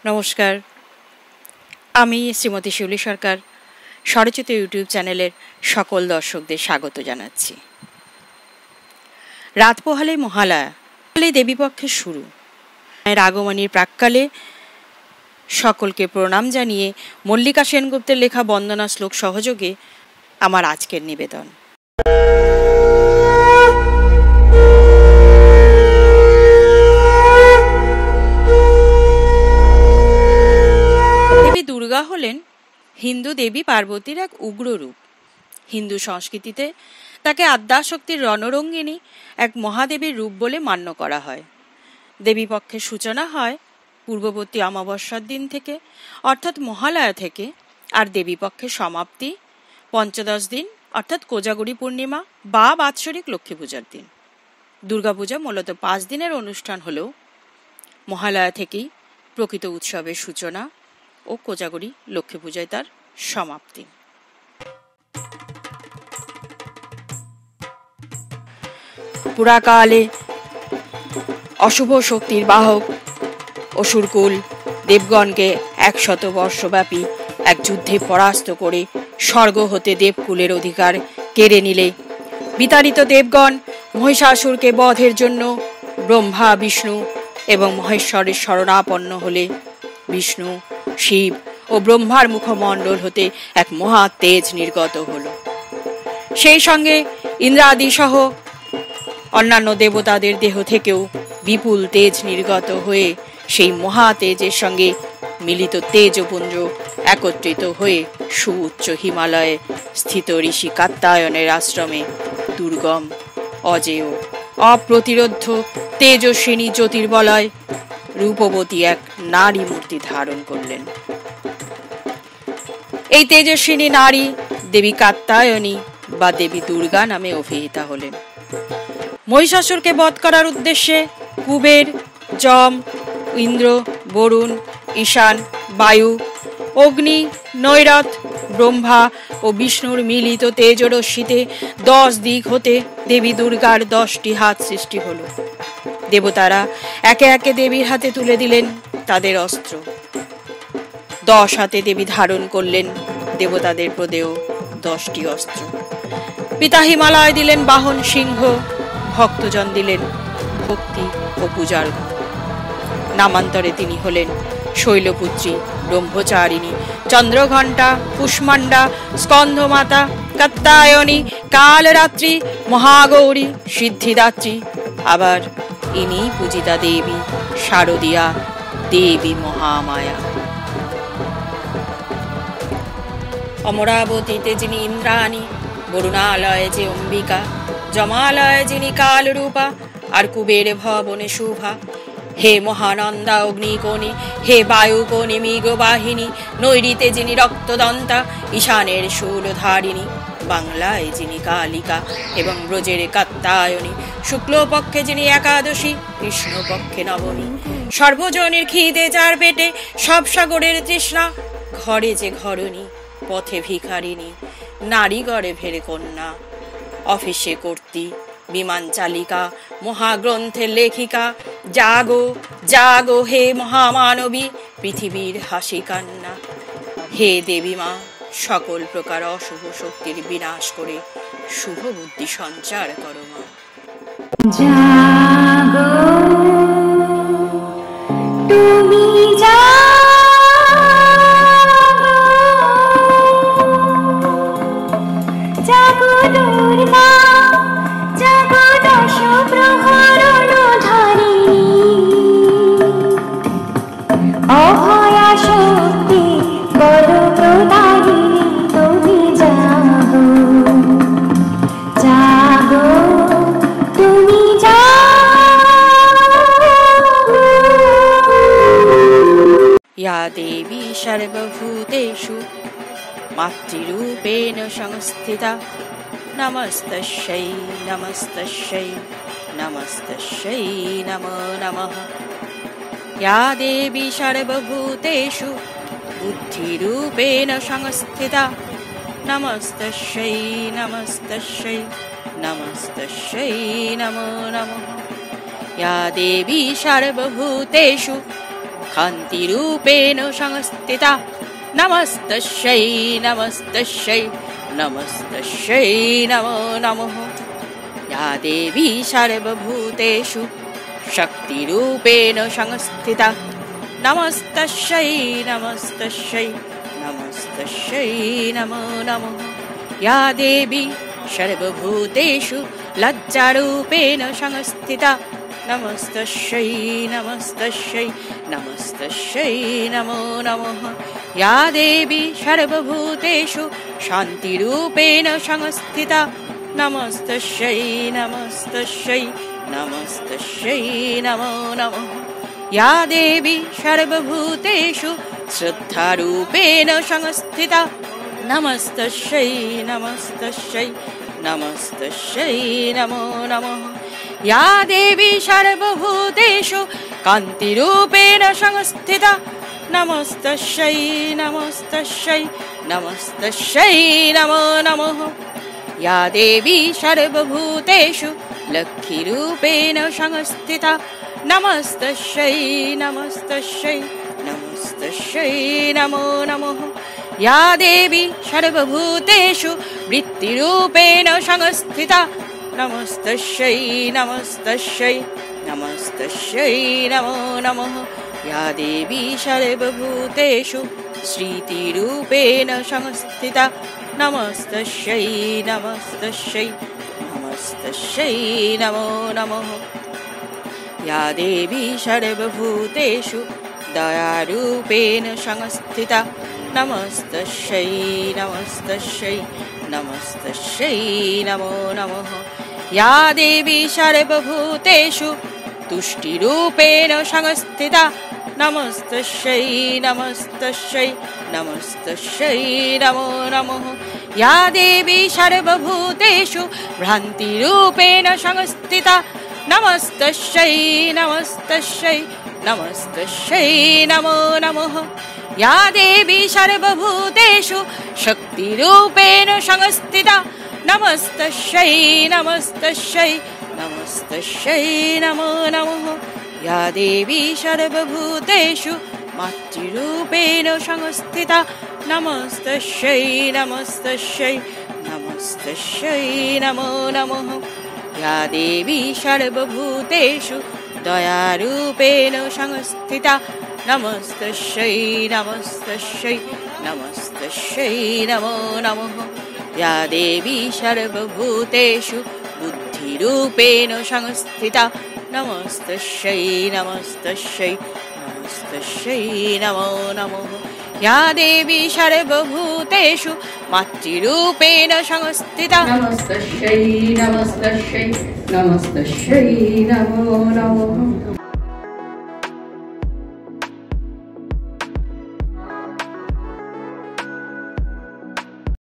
নমস্কার, আমি শ্রীমতী শিউলি সরকার স্বরচিত ইউটিউব চ্যানেলের সকল দর্শকদের স্বাগত জানাচ্ছি। রাত পোহালে মহালয়া, দেবীপক্ষের শুরু। মায়ের আগমনীর প্রাক্কালে সকলকে প্রণাম জানিয়ে মল্লিকা সেনগুপ্তের লেখা বন্দনা শ্লোক সহযোগে আমার আজকের নিবেদন। দেবী দুর্গা হলেন হিন্দু দেবী পার্বতীর এক উগ্র রূপ। হিন্দু সংস্কৃতিতে তাকে আদ্যাশক্তির রণরঙ্গিনী এক মহাদেবীর রূপ বলে মান্য করা হয়। দেবীপক্ষের সূচনা হয় পূর্ববর্তী অমাবস্যার দিন থেকে, অর্থাৎ মহালয়া থেকে, আর দেবীপক্ষের সমাপ্তি পঞ্চদশ দিন অর্থাৎ কোজাগরী পূর্ণিমা বা বাৎসরিক লক্ষ্মী পূজার দিন। দুর্গাপূজা মূলত 5 দিনের অনুষ্ঠান হলেও মহালয়া থেকেই প্রকৃত উৎসবের সূচনা ও কোজাগরী লক্ষ্মী পূজায় তার সমাপ্তি। পুরাকালে অশুভ শক্তির বাহক অসুরকুল দেবগণকে 100 বর্ষব্যাপী এক যুদ্ধে পরাস্ত করে স্বর্গ হতে দেবকুলের অধিকার কেড়ে নিলে বিতাড়িত দেবগণ মহিষাসুরকে বধের জন্য ব্রহ্মা, বিষ্ণু এবং মহেশ্বরের শরণাপন্ন হলে বিষ্ণু, শিব ও ব্রহ্মার মুখমণ্ডল হতে এক মহা তেজ নির্গত হল। সেই সঙ্গে ইন্দ্রাদি সহ অন্যান্য দেবতাদের দেহ থেকেও বিপুল তেজ নির্গত হয়ে সেই মহা তেজের সঙ্গে মিলিত তেজপুঞ্জ একত্রিত হয়ে সুউচ্চ হিমালয়ে স্থিত ঋষি কাত্যায়নের আশ্রমে দুর্গম, অজেয়, অপ্রতিরোধ্য তেজস্বিনী জ্যোতির্বলয় রূপবতী এক নারী মূর্তি ধারণ করলেন। এই তেজস্বিনী নারী দেবী কাত্যায়নী বা দেবী দুর্গা নামে অভিহিতা হলেন। মহিষাসুরকে বধ করার উদ্দেশ্যে কুবের, যম, ইন্দ্র, বরুণ, ঈশান, বায়ু, অগ্নি, নৈরথ, ব্রহ্মা ও বিষ্ণুর মিলিত তেজরশ্মিতে 10 দিক হতে দেবী দুর্গার 10টি হাত সৃষ্টি হল। দেবতারা একে একে দেবীর হাতে তুলে দিলেন তাদের অস্ত্র। 10 হাতে দেবী ধারণ করলেন দেবতাদের প্রদেয় 10টি অস্ত্র। পিতা হিমালয় দিলেন বাহন সিংহ, ভক্তজন দিলেন ভক্তি ও পূজার গুণ। নামান্তরে তিনি হলেন শৈলপুত্রী, ব্রহ্মচারিণী, চন্দ্রঘণ্টা, কুষ্মাণ্ডা, স্কন্ধমাতা, কাত্যায়নী, কালরাত্রি, মহাগৌরী, সিদ্ধিদাত্রী। আবার ইনি পূজিতা দেবী শারদিয়া, দেবী মহামায়া। অমরাবতীতে যিনি ইন্দ্রাণী, বরুণালয়ে যে অম্বিকা, জমালয়ে যিনি কালরূপা, আর কুবের ভবনে শুভা। হে মহানন্দা অগ্নিকোণী, হে বায়ুকোণী মৃগবাহিনী, নৈরিতে যিনি রক্তদন্তা, ঈশানের শূলধারিণী, বাংলায় যিনি কালিকা এবং ব্রজের কাত্যায়নী, শুক্লপক্ষে যিনি একাদশী, কৃষ্ণপক্ষে নবমী। সর্বজনের খিদে যার পেটে, সব সাগরের তৃষ্ণা, ঘরে যে ঘরণী, পথে ভিখারিণী, নারী গর্ভের কন্যা, অফিসে কর্ত্রী, বিমান চালিকা, মহাগ্রন্থের লেখিকা। জাগো জাগো হে মহামানবী, পৃথিবীর হাসি কান্না। হে দেবী মা, সকল প্রকার অশুভ শক্তির বিনাশ করে শুভ বুদ্ধি সঞ্চার করো মা। জাগো তুমি জাগো দুর্গা, জাগো দশ প্রহরণ ধারিণী, অভয়া শক্তি বল প্রদায়িনী, তুমি জাগো জাগো তুমি জাগো। ইয়া দেবী সর্বভূতেষু মাতৃরূপেণ সংস্থিতা, নমস্তস্যৈ নমস্তস্যৈ নমস্তস্যৈ নমো নমঃ। ইয়া দেবী সর্বভূতেষু বুদ্ধিরূপেণ সংস্থিতা, নমস্তস্যৈ নমস্তস্যৈ নমস্তস্যৈ নমো নমঃ। या देवी सर्वभूतेषु कान्तिरूपेण संस्थिता नमस्तस्यै नमस्तस्यै नमस्तस्यै नमो नमः या देवी सर्वभूतेषु शक्तिरूपेण संस्थिता नमस्तस्यै नमस्तस्यै नमस्तस्यै नमो नमः या देवी सर्वभूतेषु लज्जारूपेण संस्थिता नमस्तस्यै नमस्तस्यै नमस्तस्यै नमो नमः या देवी सर्वभूतेषु शान्तिरूपेण संस्थिता नमस्तस्यै नमस्तस्यै नमस्तस्यै नमो नमः या देवी सर्वभूतेषु श्रद्धारूपेण संस्थिता नमस्तस्यै नमस्तस्यै नमस्तस्यै नमो नमः या देवी सर्वभूतेषु कान्तिरूपेण संस्थिता नमस्तस्यै नमस्तस्यै नमस्तस्यै नमो नमः या देवी सर्वभूतेषु लक्ष्मीरूपेण संस्थिता नमस्तस्यै नमस्तस्यै नमस्तस्यै नमो नमः या देवी सर्वभूतेषु वृत्तिरूपेण संस्थिता नमस्तस्यै नमस्तस्यै नमस्तस्यै नमो नमः या देवी सर्वभूतेषु श्रीतिरूपेण संस्थिता नमस्तस्यै नमस्तस्यै नमस्तस्यै नमो नमः या देवी सर्वभूतेषु दयारूपेण संस्थिता नमस्तस्यै नमस्तस्यै नमस्तस्यै नमो नमः या देवी सर्वभूतेषु तुष्टिरूपेण संस्थिता नमस्तस्यै नमस्तस्यै नमस्तस्यै नमो नमः या देवी सर्वभूतेषु भ्रान्तिरूपेण संस्थिता नमस्तस्यै नमस्तस्यै नमस्तस्यै नमो नमः या देवी सर्वभूतेषु शक्तिरूपेण संस्थिता नमस्तस्यै नमस्तस्यै नमस्तस्यै नमो नमः या देवी सर्वभूतेषु मातृरूपेण संस्थिता नमस्तस्यै नमस्तस्यै नमस्तस्यै नमो नमः या देवी सर्वभूतेषु दयारूपेण संस्थिता नमस्तस्यै नमस्तस्यै नमस्तस्यै नमो नमः या देवी सर्वभूतेषु बुद्धिरूपेण संस्थिता नमस्तस्यै नमस्तस्यै नमस्तस्यै नमो नमः या देवी सर्वभूतेषु मातृरूपेण संस्थिता नमस्तस्यै नमस्तस्यै नमस्तस्यै नमो नमः।